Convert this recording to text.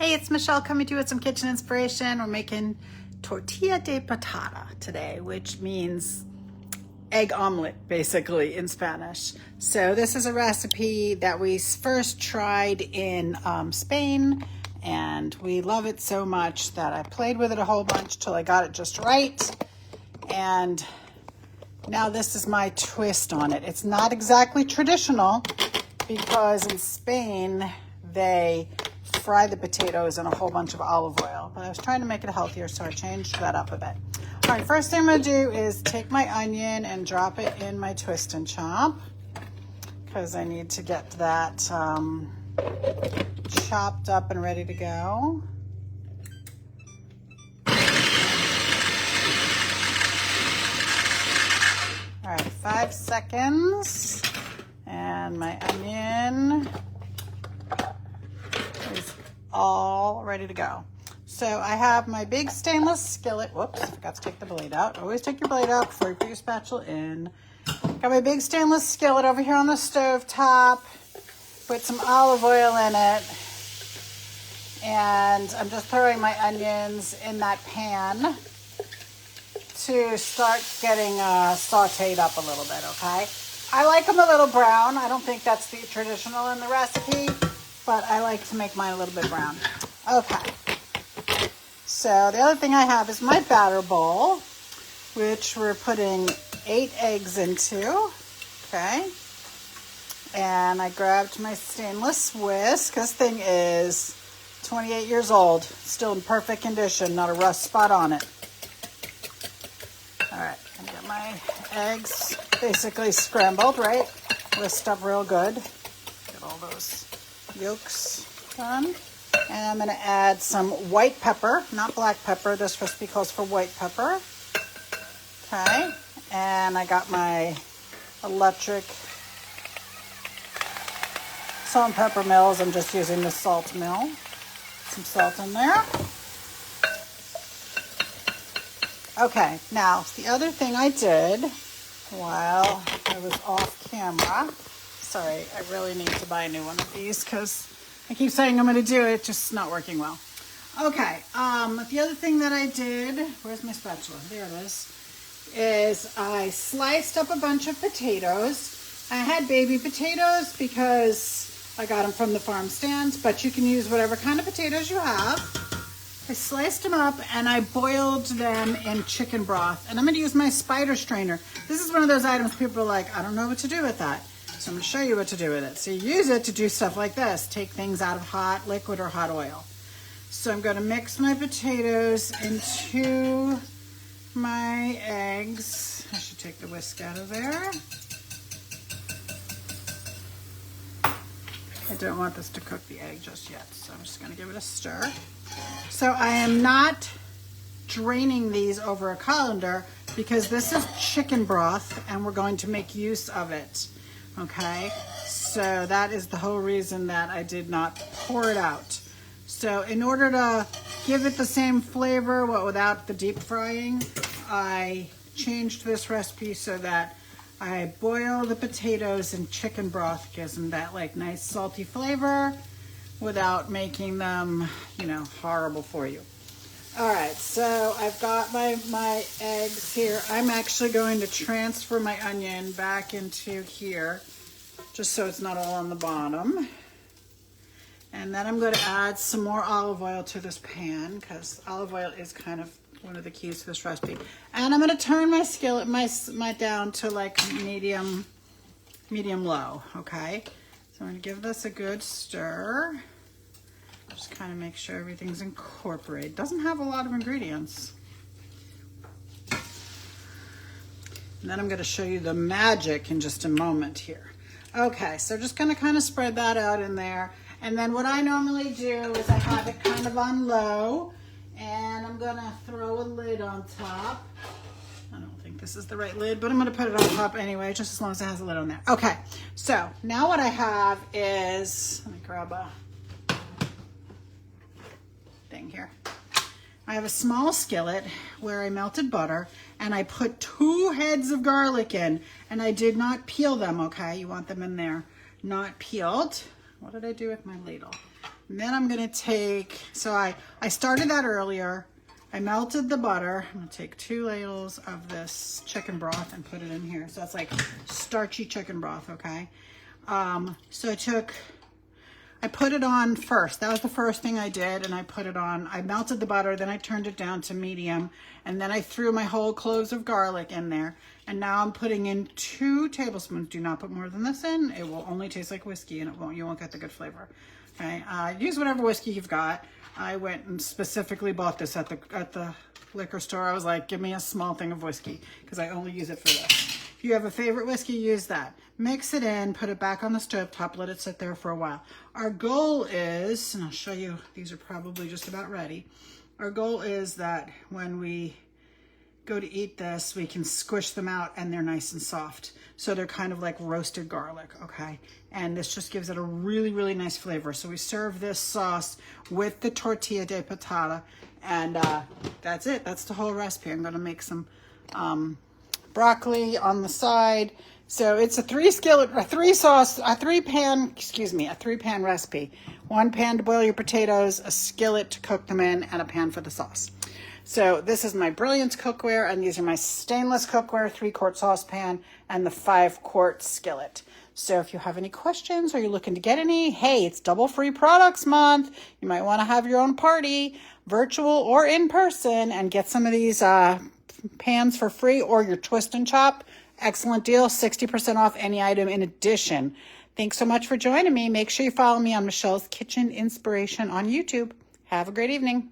Hey, it's Michelle coming to you with some kitchen inspiration. We're making tortilla de patata today, which means egg omelet, basically, in Spanish. So this is a recipe that we first tried in Spain, and we love it so much that I played with it a whole bunch till I got it just right. And now this is my twist on it. It's not exactly traditional because in Spain, they fry the potatoes in a whole bunch of olive oil, but I was trying to make it healthier, so I changed that up a bit. All right, first thing I'm gonna do is take my onion and drop it in my twist and chop because I need to get that chopped up and ready to go. All right, 5 seconds, and my onion is all ready to go. So I have my big stainless skillet. Whoops, I forgot to take the blade out. Always take your blade out before you put your spatula in. Got my big stainless skillet over here on the stove top. Put some olive oil in it. And I'm just throwing my onions in that pan to start getting sauteed up a little bit, okay? I like them a little brown. I don't think that's the traditional in the recipe, but I like to make mine a little bit brown. Okay. So the other thing I have is my batter bowl, which we're putting 8 eggs into, okay? And I grabbed my stainless whisk. This thing is 28 years old, still in perfect condition, not a rust spot on it. All right, I'm gonna get my eggs basically scrambled, right? Whisked up real good. Get all those yolks done. And I'm gonna add some white pepper, not black pepper. This recipe calls for white pepper. Okay, and I got my electric salt and pepper mills. I'm just using the salt mill. Some salt in there. Okay, now the other thing I did while I was off camera, sorry, I really need to buy a new one of these because I keep saying I'm going to do it, it's just not working well. Okay, the other thing that I did, where's my spatula? There it is I sliced up a bunch of potatoes. I had baby potatoes because I got them from the farm stands, but you can use whatever kind of potatoes you have. I sliced them up and I boiled them in chicken broth. And I'm going to use my spider strainer. This is one of those items people are like, I don't know what to do with that. So I'm going to show you what to do with it. So you use it to do stuff like this. Take things out of hot liquid or hot oil. So I'm going to mix my potatoes into my eggs. I should take the whisk out of there. I don't want this to cook the egg just yet, so I'm just going to give it a stir. So I am not draining these over a colander because this is chicken broth and we're going to make use of it, okay? So that is the whole reason that I did not pour it out. So in order to give it the same flavor but without the deep frying, I changed this recipe so that I boil the potatoes in chicken broth, gives them that like nice salty flavor without making them, you know, horrible for you. All right, so I've got my eggs here. I'm actually going to transfer my onion back into here just so it's not all on the bottom. And then I'm going to add some more olive oil to this pan because olive oil is kind of one of the keys to this recipe. And I'm going to turn my skillet my down to like medium low, okay? So I'm going to give this a good stir. Just kind of make sure everything's incorporated. Doesn't have a lot of ingredients. And then I'm going to show you the magic in just a moment here. Okay, so just going to kind of spread that out in there. And then what I normally do is I have it kind of on low. And I'm going to throw a lid on top. I don't think this is the right lid, but I'm going to put it on top anyway, just as long as it has a lid on there. Okay, so now what I have is, let me grab a thing here. I have a small skillet where I melted butter and I put 2 heads of garlic in, and I did not peel them, okay? You want them in there, not peeled. What did I do with my ladle? And then I'm gonna take, so I started that earlier. I melted the butter. I'm gonna take 2 ladles of this chicken broth and put it in here. So that's like starchy chicken broth, okay? So I put it on first. That was the first thing I did, and I put it on. I melted the butter, then I turned it down to medium, and then I threw my whole cloves of garlic in there. And now I'm putting in 2 tablespoons. Do not put more than this in. It will only taste like whiskey, and you won't get the good flavor. Okay, use whatever whiskey you've got. I went and specifically bought this at the liquor store. I was like, give me a small thing of whiskey because I only use it for this. If you have a favorite whiskey, use that. Mix it in, put it back on the stove top, let it sit there for a while. Our goal is, and I'll show you, these are probably just about ready. Our goal is that when we go to eat this, we can squish them out and they're nice and soft. So they're kind of like roasted garlic, okay? And this just gives it a really, really nice flavor. So we serve this sauce with the Tortilla de Patata, and that's it. That's the whole recipe. I'm gonna make some broccoli on the side. So it's a 3-pan recipe. 1 pan to boil your potatoes, a skillet to cook them in, and a pan for the sauce. So this is my Brilliance cookware, and these are my stainless cookware, 3-quart saucepan, and the 5-quart skillet. So if you have any questions or you're looking to get any, hey, it's Double Free Products Month. You might want to have your own party, virtual or in person, and get some of these pans for free, or your twist and chop. Excellent deal, 60% off any item in addition. Thanks so much for joining me. Make sure you follow me on Michelle's Kitchen Inspiration on YouTube. Have a great evening.